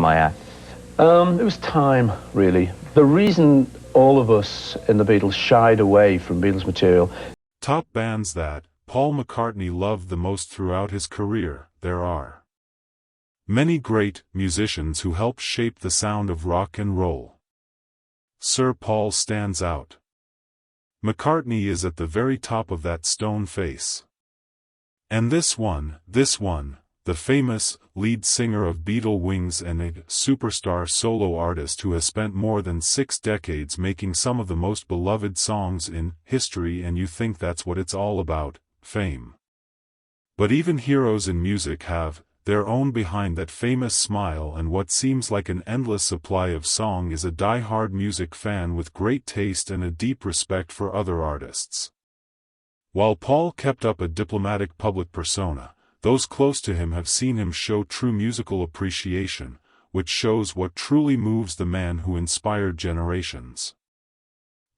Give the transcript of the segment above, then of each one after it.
my act? It was time, really. The reason all of us in the Beatles shied away from Beatles material. Top bands that Paul McCartney loved the most throughout his career. There are many great musicians who helped shape the sound of rock and roll. Sir Paul stands out. McCartney is at the very top of that stone face. And this one, the famous lead singer of Beatle Wings and a superstar solo artist who has spent more than 6 decades making some of the most beloved songs in history, and you think that's what it's all about, fame. But even heroes in music have their own behind that famous smile, and what seems like an endless supply of song is a die-hard music fan with great taste and a deep respect for other artists. While Paul kept up a diplomatic public persona, those close to him have seen him show true musical appreciation, which shows what truly moves the man who inspired generations.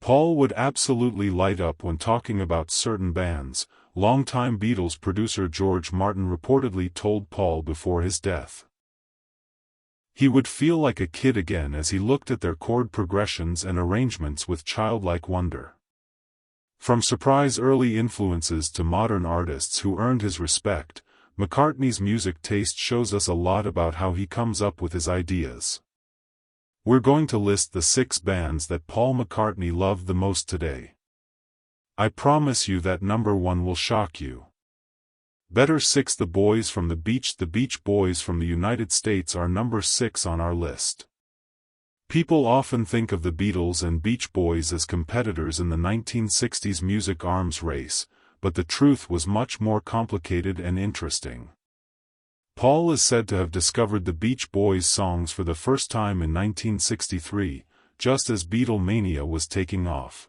Paul would absolutely light up when talking about certain bands. Longtime Beatles producer George Martin reportedly told Paul before his death he would feel like a kid again as he looked at their chord progressions and arrangements with childlike wonder. From surprise early influences to modern artists who earned his respect, McCartney's music taste shows us a lot about how he comes up with his ideas. We're going to list the 6 bands that Paul McCartney loved the most today. I promise you that number 1 will shock you. Better 6. The Boys from the Beach. The Beach Boys from the United States are number 6 on our list. People often think of the Beatles and Beach Boys as competitors in the 1960s music arms race, but the truth was much more complicated and interesting. Paul is said to have discovered the Beach Boys songs for the first time in 1963, just as Beatlemania was taking off.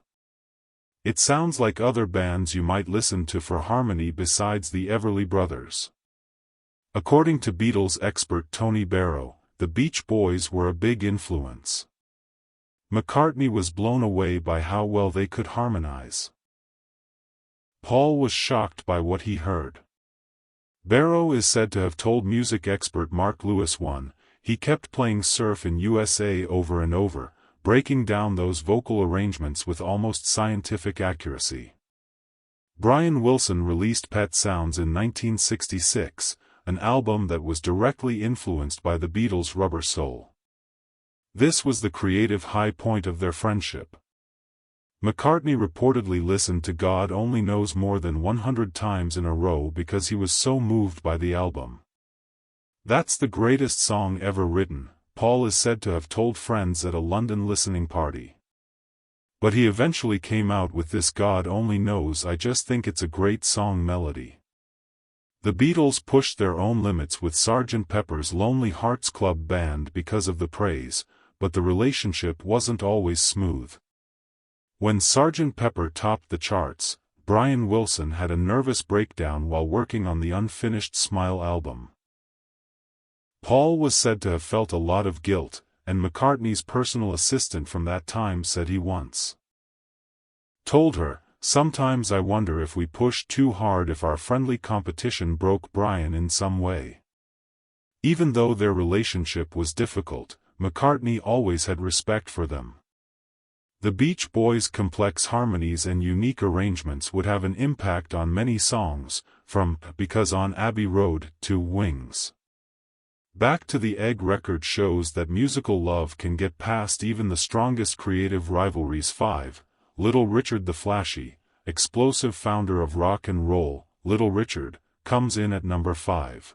It sounds like other bands you might listen to for harmony besides the Everly Brothers. According to Beatles expert Tony Barrow, the Beach Boys were a big influence. McCartney was blown away by how well they could harmonize. Paul was shocked by what he heard. Barrow is said to have told music expert Mark Lewis he kept playing Surf in USA over and over, breaking down those vocal arrangements with almost scientific accuracy. Brian Wilson released Pet Sounds in 1966, an album that was directly influenced by the Beatles' Rubber Soul. This was the creative high point of their friendship. McCartney reportedly listened to God Only Knows more than 100 times in a row because he was so moved by the album. That's the greatest song ever written, Paul is said to have told friends at a London listening party. But he eventually came out with this God Only Knows. I just think it's a great song melody. The Beatles pushed their own limits with Sgt. Pepper's Lonely Hearts Club Band because of the praise, but the relationship wasn't always smooth. When Sgt. Pepper topped the charts, Brian Wilson had a nervous breakdown while working on the unfinished Smile album. Paul was said to have felt a lot of guilt, and McCartney's personal assistant from that time said he once told her, "Sometimes I wonder if we pushed too hard, if our friendly competition broke Brian in some way." Even though their relationship was difficult, McCartney always had respect for them. The Beach Boys' complex harmonies and unique arrangements would have an impact on many songs, from Because on Abbey Road to Wings. Back to the Egg record shows that musical love can get past even the strongest creative rivalries. 5. Little Richard the Flashy, explosive founder of rock and roll, Little Richard, comes in at number 5.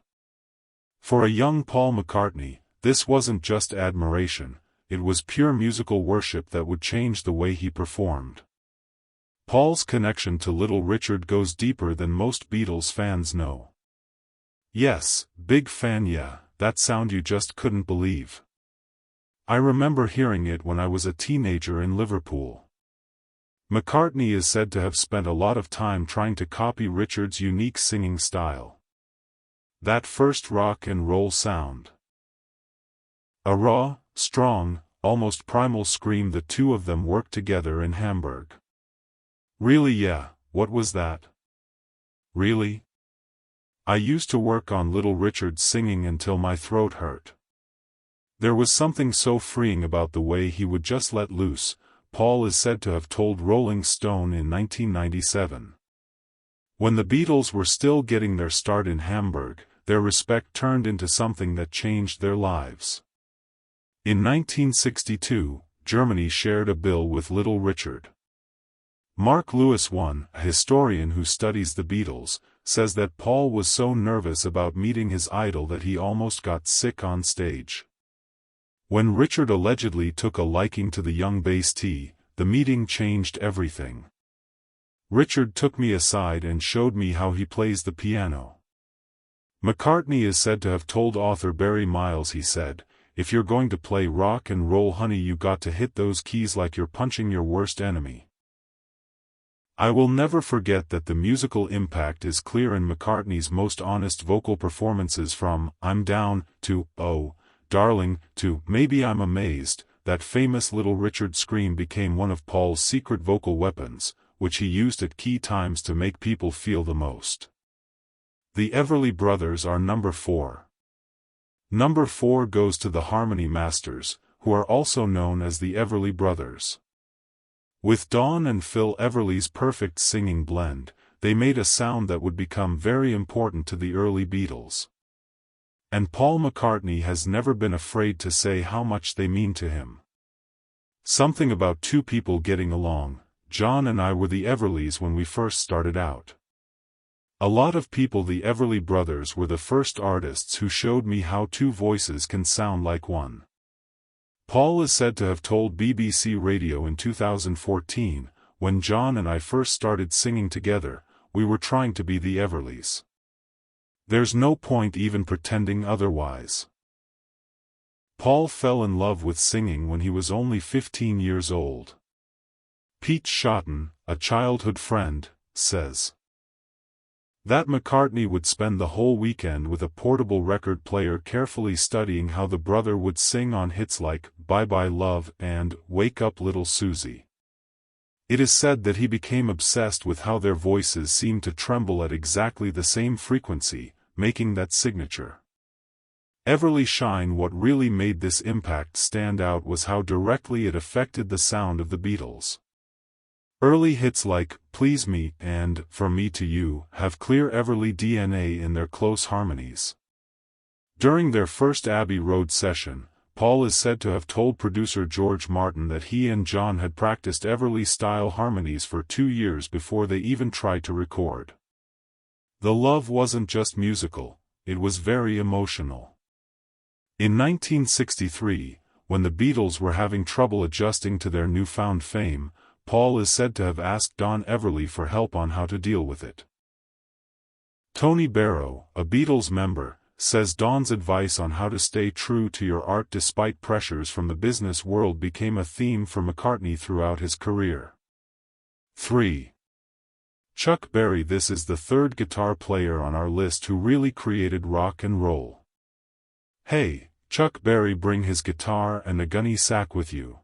For a young Paul McCartney, this wasn't just admiration. It was pure musical worship that would change the way he performed. Paul's connection to Little Richard goes deeper than most Beatles fans know. Yes, big fan. Yeah, that sound you just couldn't believe. I remember hearing it when I was a teenager in Liverpool. McCartney is said to have spent a lot of time trying to copy Richard's unique singing style. That first rock and roll sound. A raw, strong, almost primal scream the two of them worked together in Hamburg. Really? Yeah, what was that? Really? I used to work on Little Richard's singing until my throat hurt. There was something so freeing about the way he would just let loose, Paul is said to have told Rolling Stone in 1997. When the Beatles were still getting their start in Hamburg, their respect turned into something that changed their lives. In 1962, Germany shared a bill with Little Richard. Mark Lewis, a historian who studies the Beatles, says that Paul was so nervous about meeting his idol that he almost got sick on stage. When Richard allegedly took a liking to the young bassist, the meeting changed everything. Richard took me aside and showed me how he plays the piano. McCartney is said to have told author Barry Miles, he said, "If you're going to play rock and roll, honey, you got to hit those keys like you're punching your worst enemy." I will never forget that the musical impact is clear in McCartney's most honest vocal performances, from "I'm Down" to "Oh, Darling" to "Maybe I'm Amazed." That famous Little Richard scream became one of Paul's secret vocal weapons, which he used at key times to make people feel the most. The Everly Brothers are number 4. Number 4 goes to the Harmony Masters, who are also known as the Everly Brothers. With Dawn and Phil Everly's perfect singing blend, they made a sound that would become very important to the early Beatles. And Paul McCartney has never been afraid to say how much they mean to him. Something about two people getting along. John and I were the Everlys when we first started out. A lot of people, the Everly Brothers were the first artists who showed me how two voices can sound like one. Paul is said to have told BBC Radio in 2014, "When John and I first started singing together, we were trying to be the Everlys. There's no point even pretending otherwise." Paul fell in love with singing when he was only 15 years old. Pete Shotton, a childhood friend, says that McCartney would spend the whole weekend with a portable record player carefully studying how the brother would sing on hits like "Bye Bye Love" and "Wake Up Little Susie." It is said that he became obsessed with how their voices seemed to tremble at exactly the same frequency, making that signature Everly shine. What really made this impact stand out was how directly it affected the sound of the Beatles. Early hits like "Please Me" and "From Me to You" have clear Everly DNA in their close harmonies. During their first Abbey Road session, Paul is said to have told producer George Martin that he and John had practiced Everly-style harmonies for 2 years before they even tried to record. The love wasn't just musical, it was very emotional. In 1963, when the Beatles were having trouble adjusting to their newfound fame, Paul is said to have asked Don Everly for help on how to deal with it. Tony Barrow, a Beatles member, says Don's advice on how to stay true to your art despite pressures from the business world became a theme for McCartney throughout his career. 3. Chuck Berry. This is the third guitar player on our list who really created rock and roll. Hey, Chuck Berry, bring his guitar and a gunny sack with you.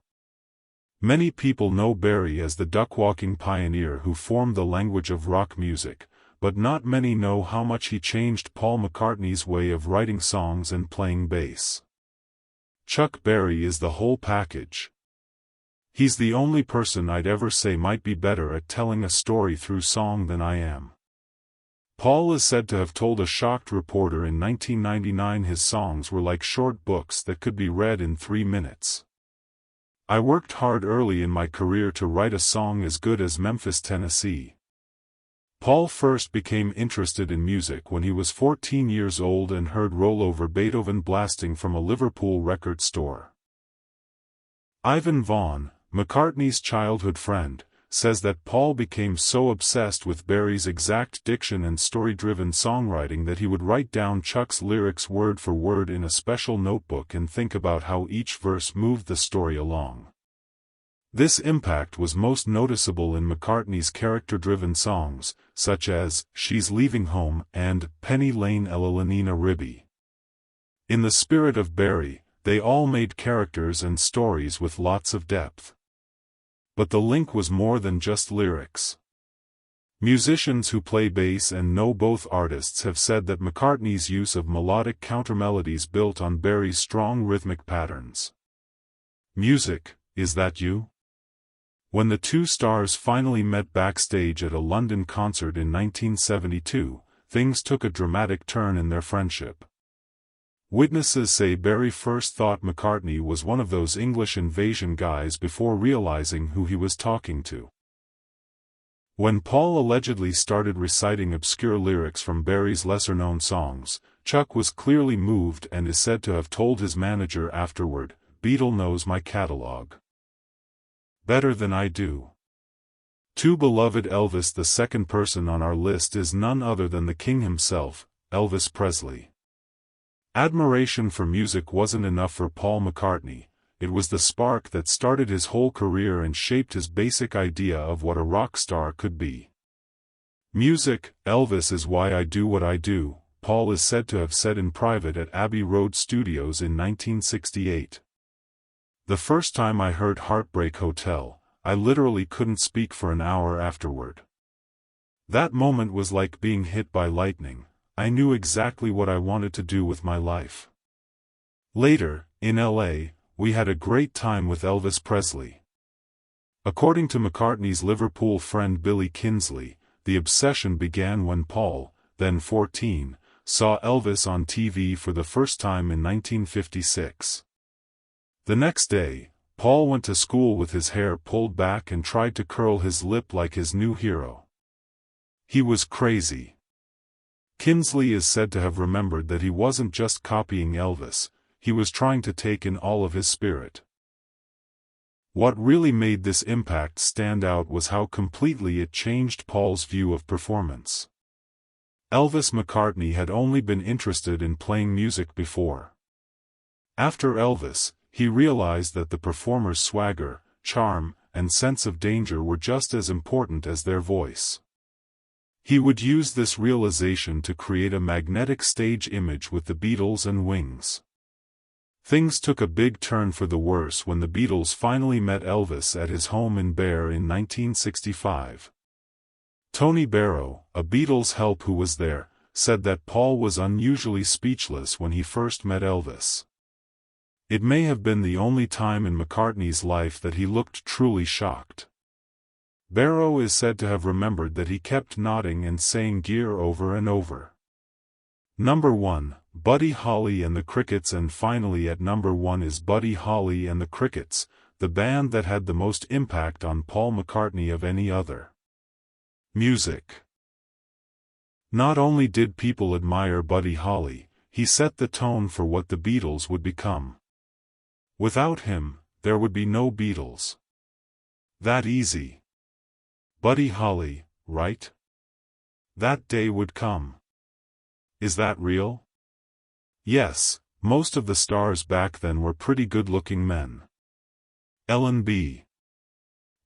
Many people know Berry as the duck-walking pioneer who formed the language of rock music, but not many know how much he changed Paul McCartney's way of writing songs and playing bass. Chuck Berry is the whole package. He's the only person I'd ever say might be better at telling a story through song than I am. Paul is said to have told a shocked reporter in 1999 his songs were like short books that could be read in 3 minutes. I worked hard early in my career to write a song as good as Memphis, Tennessee. Paul first became interested in music when he was 14 years old and heard Rollover Beethoven blasting from a Liverpool record store. Ivan Vaughan, McCartney's childhood friend, says that Paul became so obsessed with Berry's exact diction and story-driven songwriting that he would write down Chuck's lyrics word for word in a special notebook and think about how each verse moved the story along. This impact was most noticeable in McCartney's character-driven songs, such as "She's Leaving Home" and "Penny Lane Elalina Ribby." In the spirit of Berry, they all made characters and stories with lots of depth. But the link was more than just lyrics. Musicians who play bass and know both artists have said that McCartney's use of melodic countermelodies built on Barry's strong rhythmic patterns. Music, is that you? When the two stars finally met backstage at a London concert in 1972, things took a dramatic turn in their friendship. Witnesses say Barry first thought McCartney was one of those English invasion guys before realizing who he was talking to. When Paul allegedly started reciting obscure lyrics from Barry's lesser-known songs, Chuck was clearly moved and is said to have told his manager afterward, "Beatle knows my catalog better than I do." Too beloved Elvis. The second person on our list is none other than the king himself, Elvis Presley. Admiration for music wasn't enough for Paul McCartney. It was the spark that started his whole career and shaped his basic idea of what a rock star could be. Music, Elvis is why I do what I do, Paul is said to have said in private at Abbey Road Studios in 1968. The first time I heard Heartbreak Hotel, I literally couldn't speak for an hour afterward. That moment was like being hit by lightning. I knew exactly what I wanted to do with my life. Later, in LA, we had a great time with Elvis Presley. According to McCartney's Liverpool friend Billy Kinsley, the obsession began when Paul, then 14, saw Elvis on TV for the first time in 1956. The next day, Paul went to school with his hair pulled back and tried to curl his lip like his new hero. He was crazy. Kinsley is said to have remembered that he wasn't just copying Elvis, he was trying to take in all of his spirit. What really made this impact stand out was how completely it changed Paul's view of performance. Elvis McCartney had only been interested in playing music before. After Elvis, he realized that the performer's swagger, charm, and sense of danger were just as important as their voice. He would use this realization to create a magnetic stage image with the Beatles and Wings. Things took a big turn for the worse when the Beatles finally met Elvis at his home in Barre in 1965. Tony Barrow, a Beatles help who was there, said that Paul was unusually speechless when he first met Elvis. It may have been the only time in McCartney's life that he looked truly shocked. Barrow is said to have remembered that he kept nodding and saying "Gear" over and over. Number 1, Buddy Holly and the Crickets. And finally at number 1 is Buddy Holly and the Crickets, the band that had the most impact on Paul McCartney of any other. Music. Not only did people admire Buddy Holly, he set the tone for what the Beatles would become. Without him, there would be no Beatles. That easy. Buddy Holly, right? That day would come. Is that real? Yes, most of the stars back then were pretty good-looking men. Ellen B.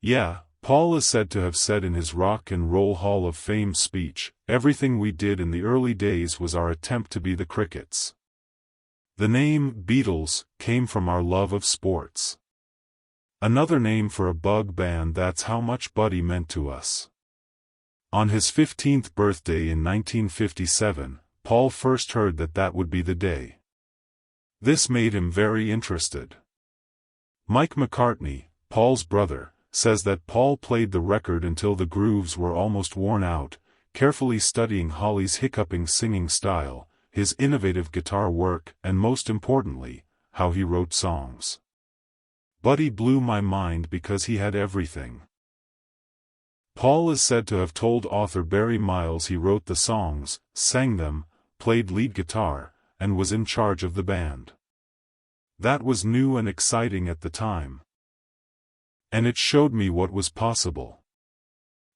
Yeah, Paul is said to have said in his Rock and Roll Hall of Fame speech, "Everything we did in the early days was our attempt to be the Crickets." The name Beatles came from our love of sports. Another name for a bug band. That's how much Buddy meant to us. On his 15th birthday in 1957, Paul first heard that that would be the day. This made him very interested. Mike McCartney, Paul's brother, says that Paul played the record until the grooves were almost worn out, carefully studying Holly's hiccuping singing style, his innovative guitar work, and most importantly, how he wrote songs. Buddy blew my mind because he had everything. Paul is said to have told author Barry Miles he wrote the songs, sang them, played lead guitar, and was in charge of the band. That was new and exciting at the time. And it showed me what was possible.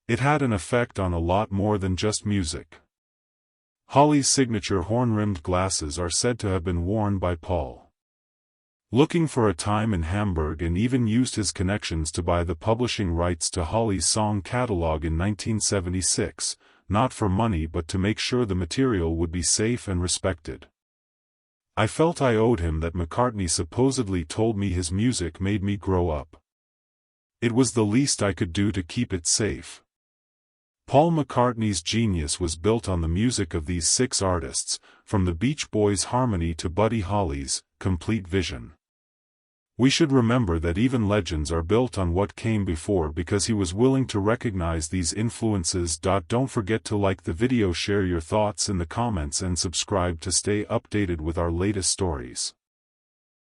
It had an effect on a lot more than just music. Holly's signature horn-rimmed glasses are said to have been worn by Paul. Looking for a time in Hamburg, and even used his connections to buy the publishing rights to Holly's song catalog in 1976, not for money but to make sure the material would be safe and respected. I felt I owed him that. McCartney supposedly told me his music made me grow up. It was the least I could do to keep it safe. Paul McCartney's genius was built on the music of these 6 artists, from the Beach Boys' harmony to Buddy Holly's complete vision. We should remember that even legends are built on what came before because he was willing to recognize these influences. Don't forget to like the video, share your thoughts in the comments and subscribe to stay updated with our latest stories.